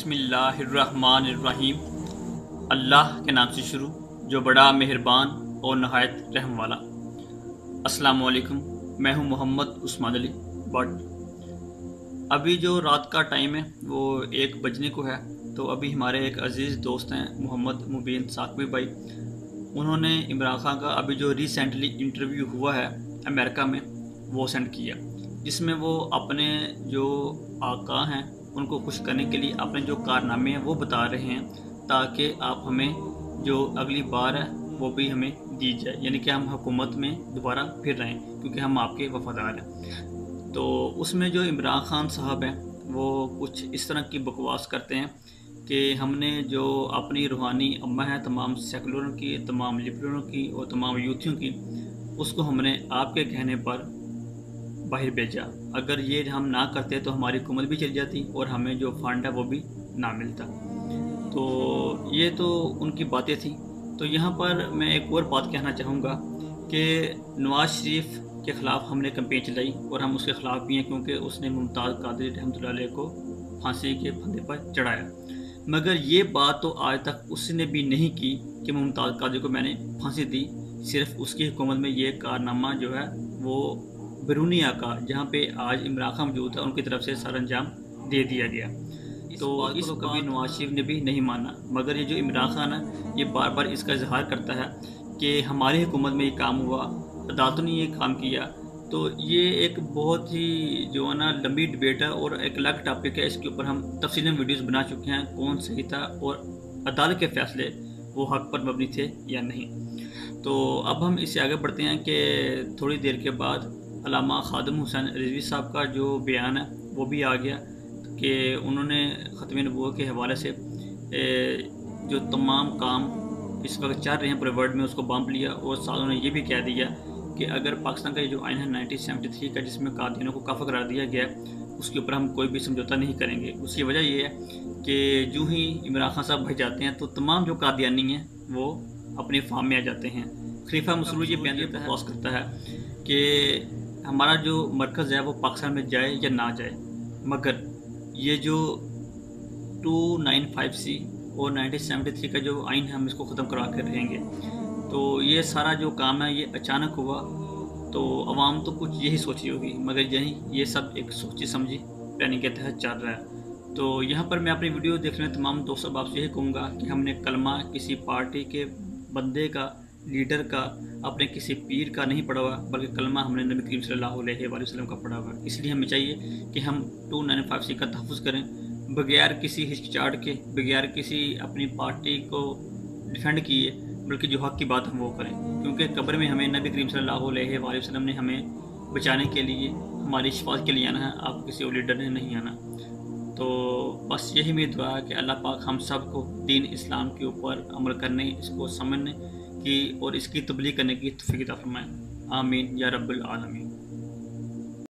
बिस्मिल्लाहिर्रहमानिर्रहीम। अल्लाह के नाम से शुरू जो बड़ा मेहरबान और नहायत रहम वाला। अस्सलामु अलैकुम, मैं हूं मोहम्मद उस्मान अली बट। अभी जो रात का टाइम है वो 1 बजने को है। तो अभी हमारे एक अज़ीज़ दोस्त हैं मोहम्मद मुबीन साकवी भाई, उन्होंने इमरान खान का अभी जो रिसेंटली इंटरव्यू हुआ है अमेरिका में वो सेंड किया, जिसमें वो अपने जो आका हैं उनको खुश करने के लिए अपने जो कारनामे हैं वो बता रहे हैं, ताकि आप हमें जो अगली बार है वो भी हमें दी जाए, यानी कि हम हुकूमत में दोबारा फिर रहें क्योंकि हम आपके वफादार हैं। तो उसमें जो इमरान खान साहब हैं वो कुछ इस तरह की बकवास करते हैं कि हमने जो अपनी रूहानी अम्मा है तमाम सेकुलरों की, तमाम लिबरलों की और तमाम यूथियों की, उसको हमने आपके कहने पर बाहर भेजा। अगर ये हम ना करते तो हमारी हुकूमत भी चली जाती और हमें जो फंड है वो भी ना मिलता। तो ये तो उनकी बातें थी। तो यहाँ पर मैं एक और बात कहना चाहूँगा कि नवाज शरीफ के ख़िलाफ़ हमने कैंपेन चलाई और हम उसके ख़िलाफ़ भी हैं, क्योंकि उसने मुमताज़ कादरी रहमतुल्लाह अलैह को फांसी के फंदे पर चढ़ाया। मगर ये बात तो आज तक उसने भी नहीं की कि मुमताज़ कादरी को मैंने फांसी दी। सिर्फ उसकी हुकूमत में ये कारनामा जो है वो बैरूनी आका, जहाँ पे आज इमरान खान मौजूद है, उनकी तरफ से सर अंजाम दे दिया गया। तो इस कभी नवाज शरीफ ने भी नहीं माना, मगर ये जो इमरान खान है ये बार बार इसका इजहार करता है कि हमारी हुकूमत में ये काम हुआ, अदालतों ने ये काम किया। तो ये एक बहुत ही जो है ना लंबी डिबेट है और एक अलग टॉपिक है। इसके ऊपर हम तफसीलन वीडियोस बना चुके हैं, कौन सही था और अदालत के फैसले वो हक पर मबनी थे या नहीं। तो अब हम इससे आगे बढ़ते हैं कि थोड़ी देर के बाद अल्लामा खादिम हुसैन रिजवी साहब का जो बयान है वो भी आ गया कि उन्होंने ख़त्म नबूवत के हवाले से जो तमाम काम इस वक्त चल रहे हैं पूरे वर्ल्ड में उसको बम्प लिया, और साथ उन्होंने ये भी कह दिया कि अगर पाकिस्तान का जो आइन है 1973 का, जिसमें कादियानों को काफ़िर करार दिया गया, उसके ऊपर हम कोई भी समझौता नहीं करेंगे। उसकी वजह ये है कि जो ही इमरान खान साहब भाई जाते हैं तो तमाम जो कादियानी हैं वो अपने फार्म में आ जाते हैं। खलीफा मसरूर ये बयान करता है कि हमारा जो मरकज़ है वो पाकिस्तान में जाए या ना जाए, मगर ये जो 295C और 1973 का जो आइन है हम इसको ख़त्म करा कर रहेंगे। तो ये सारा जो काम है ये अचानक हुआ, तो अवाम तो कुछ यही सोची होगी, मगर यही ये सब एक सोची समझी प्लानिंग के तहत चल रहा है। तो यहाँ पर मैं अपनी वीडियो देखने तमाम दोस्तों आपसे यही कहूँगा कि हमने कलमा किसी पार्टी के बंदे का, लीडर का, अपने किसी पीर का नहीं पढ़ा हुआ, बल्कि कलमा हमने नबी करीम सल्लल्लाहु अलैहि वसल्लम का पढ़ा हुआ। इसलिए हमें चाहिए कि हम 295C का तहफ़्फ़ुज़ करें बगैर किसी हिचकिचाहट के, बगैर किसी अपनी पार्टी को डिफेंड किए, बल्कि जो हक़ की बात हम वो करें। क्योंकि कब्र में हमें नबी करीम सल्लल्लाहु अलैहि वसल्लम ने हमें बचाने के लिए, हमारी शिफात के लिए आना है, आपको किसी और लीडर ने नहीं आना। तो बस यही मेरी दुआ है कि अल्लाह पाक हम सब को दीन इस्लाम के ऊपर अमल करने, इसको समझने की और इसकी तब्लीग करने की तौफीक अता फरमाए। आमीन या रब्बुल आलमीन।